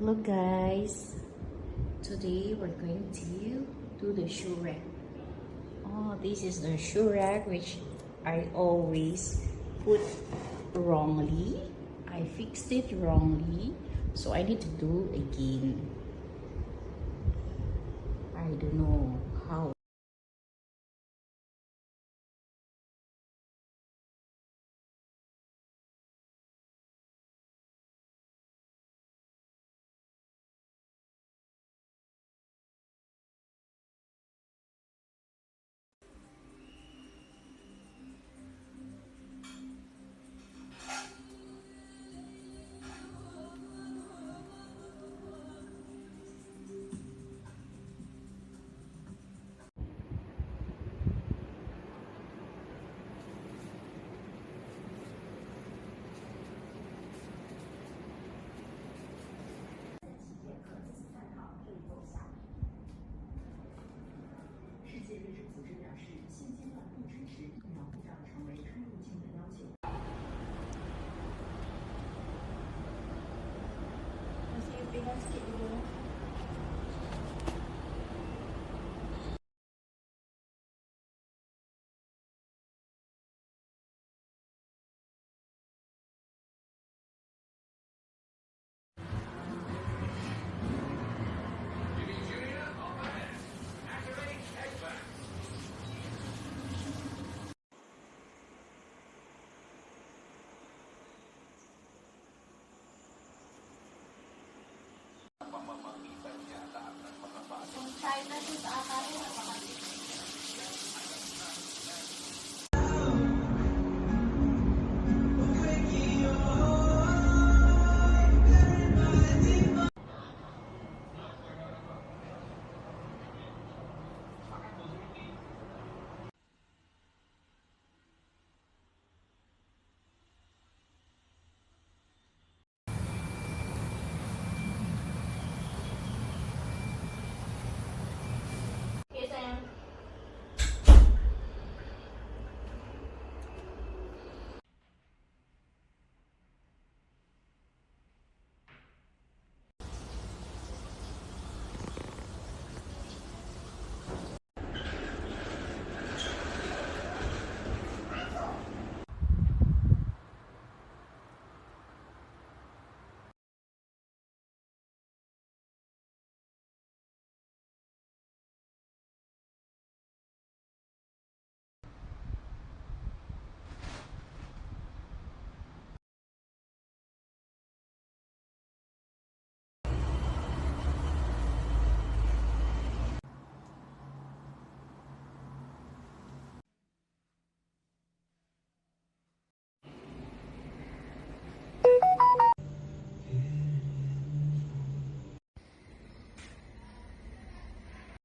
Look guys, today we're going to do the shoe rack. Oh, this is the shoe rack which I always put wrongly. I fixed it wrongly, so I need to do again. I don't know how.